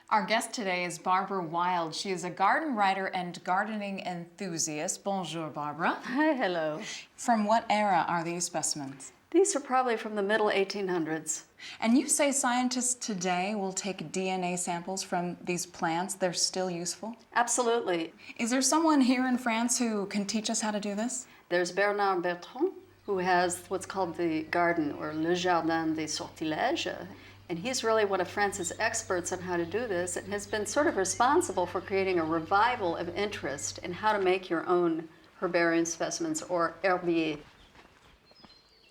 Our guest today is Barbara Wild. She is a garden writer and gardening enthusiast. Bonjour, Barbara. Hi, hello. From what era are these specimens? These are probably from the middle 1800s. And you say scientists today will take DNA samples from these plants. They're still useful? Absolutely. Is there someone here in France who can teach us how to do this? There's Bernard Bertrand, who has what's called the garden, or Le Jardin des Sortilèges. And he's really one of France's experts on how to do this and has been sort of responsible for creating a revival of interest in how to make your own herbarium specimens, or herbiers.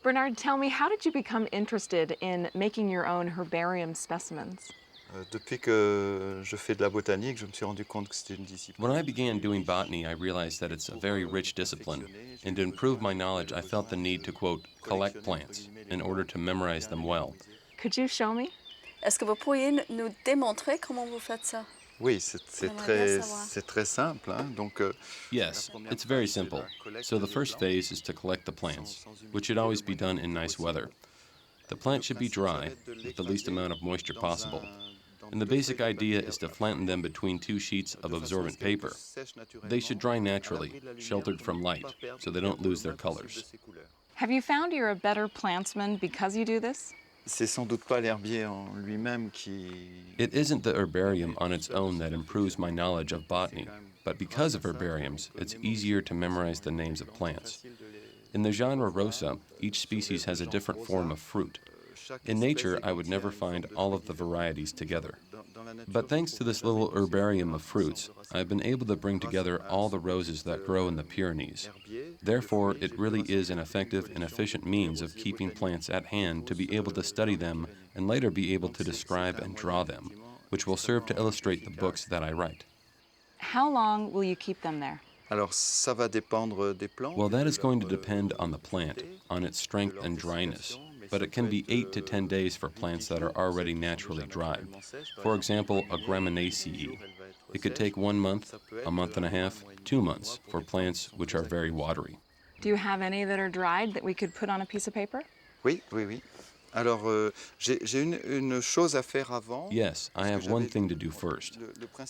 Bernard, tell me, how did you become interested in making your own herbarium specimens? Depuis que je fais de la botanique, je me suis rendu compte que c'était une discipline. When I began doing botany, I realized that it's a very rich discipline, and to improve my knowledge, I felt the need to, quote, collect plants in order to memorize them well. Could you show me? Est-ce que vous pourriez nous démontrer comment vous faites ça? Oui, c'est très simple. Hein? Donc, Yes, it's very simple. So the first phase is to collect the plants, which should always be done in nice weather. The plant should be dry, with the least amount of moisture possible. And the basic idea is to flatten them between two sheets of absorbent paper. They should dry naturally, sheltered from light, so they don't lose their colors. Have you found you're a better plantsman because you do this? c'est sans doute pas l'herbier en lui-même qui... It isn't the herbarium on its own that improves my knowledge of botany, but because of herbariums, it's easier to memorize the names of plants. In the genre Rosa, each species has a different form of fruit. In nature, I would never find all of the varieties together. But thanks to this little herbarium of fruits, I've been able to bring together all the roses that grow in the Pyrenees. Therefore, it really is an effective and efficient means of keeping plants at hand to be able to study them and later be able to describe and draw them, which will serve to illustrate the books that I write. How long will you keep them there? Alors, ça va dépendre des plantes. Well, that is going to depend on the plant, on its strength and dryness. But it can be 8 to 10 days for plants that are already naturally dry. For example, a Gramineaceae. It could take 1 month, a month and a half, 2 months for plants which are very watery. Do you have any that are dried that we could put on a piece of paper? Oui. Alors, j'ai une chose à faire avant. Yes, I have one thing to do first.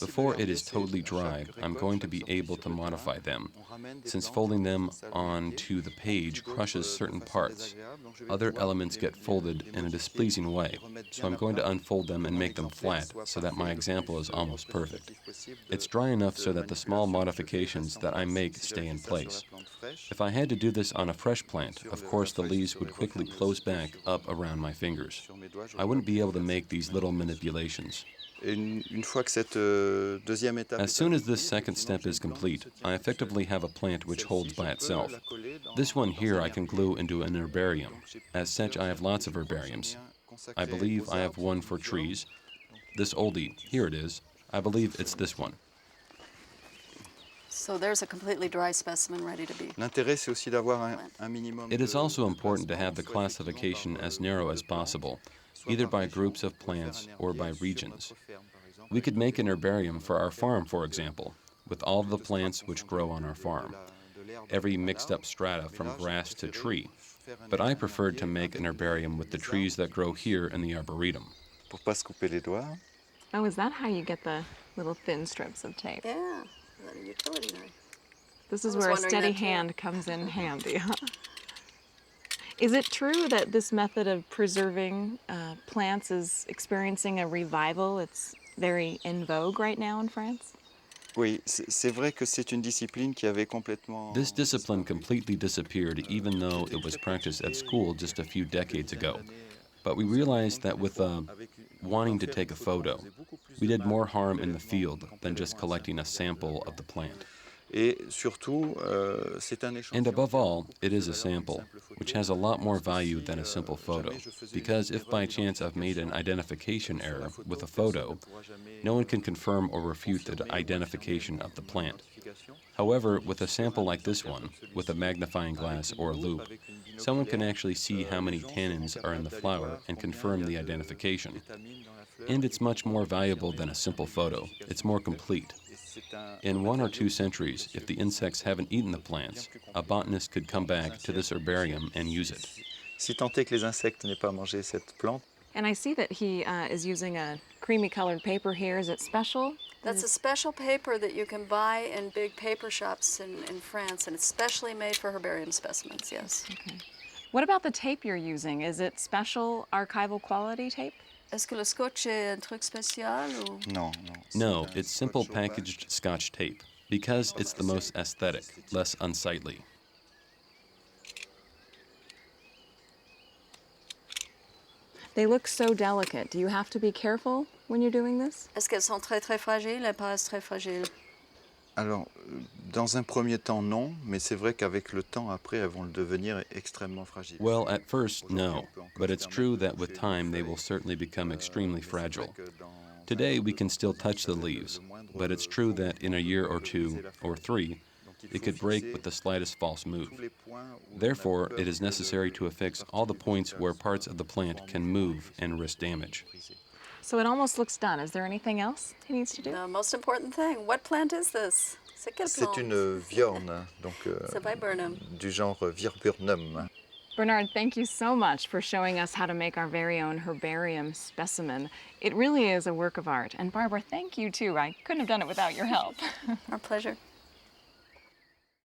Before it is totally dry, I'm going to be able to modify them, since folding them onto the page crushes certain parts. Other elements get folded in a displeasing way, so I'm going to unfold them and make them flat so that my example is almost perfect. It's dry enough so that the small modifications that I make stay in place. If I had to do this on a fresh plant, of course the leaves would quickly close back up around my fingers. I wouldn't be able to make these little manipulations. As soon as this second step is complete, I effectively have a plant which holds by itself. This one here I can glue into an herbarium. As such, I have lots of herbariums. I believe I have one for trees. This oldie, here it is. I believe it's this one. So there's a completely dry specimen ready to be. L'intérêt, c'est aussi d'avoir un minimum. It is also important to have the classification as narrow as possible, either by groups of plants or by regions. We could make an herbarium for our farm, for example, with all of the plants which grow on our farm, every mixed-up strata from grass to tree. But I preferred to make an herbarium with the trees that grow here in the arboretum. Pour pas se couper les doigts. Oh, is that how you get the little thin strips of tape? Yeah, a utility knife. This is where a steady hand comes in handy, huh? Is it true that this method of preserving plants is experiencing a revival? It's very in vogue right now in France? Oui, c'est vrai que c'est une discipline qui avait complètement... This discipline completely disappeared even though it was practiced at school just a few decades ago. But we realized that with wanting to take a photo, we did more harm in the field than just collecting a sample of the plant. And above all, it is a sample, which has a lot more value than a simple photo, because if by chance I've made an identification error with a photo, no one can confirm or refute the identification of the plant. However, with a sample like this one, with a magnifying glass or a loupe, someone can actually see how many tannins are in the flower and confirm the identification. And it's much more valuable than a simple photo. It's more complete. In 1 or 2 centuries, if the insects haven't eaten the plants, a botanist could come back to this herbarium and use it. Si tant est que les insectes n'aient pas mangé cette plante. And I see that he is using a creamy colored paper here. Is it special? That's a special paper that you can buy in big paper shops in France, and it's specially made for herbarium specimens, yes. Okay. What about the tape you're using? Is it special archival quality tape? Est-ce que le scotch est un truc spécial ou? Non, No, it's simple packaged Scotch tape, because it's the most aesthetic, less unsightly. They look so delicate. Do you have to be careful when you're doing this? Est-ce qu'elles sont très très fragiles? Elles paraissent très fragiles. Alors, dans un premier temps, non, mais c'est vrai qu'avec le temps, après, elles vont le devenir extrêmement fragiles. Well, at first, no, but it's true that with time they will certainly become extremely fragile. Today we can still touch the leaves, but it's true that in a year or two, or 3, it could break with the slightest false move. Therefore, it is necessary to affix all the points where parts of the plant can move and risk damage. So it almost looks done. Is there anything else he needs to do? The most important thing, what plant is this? C'est quelle C'est plante? une viorne, donc C'est viburnum. du genre Viburnum. Bernard, thank you so much for showing us how to make our very own herbarium specimen. It really is a work of art. And Barbara, thank you too. I couldn't have done it without your help. Our pleasure.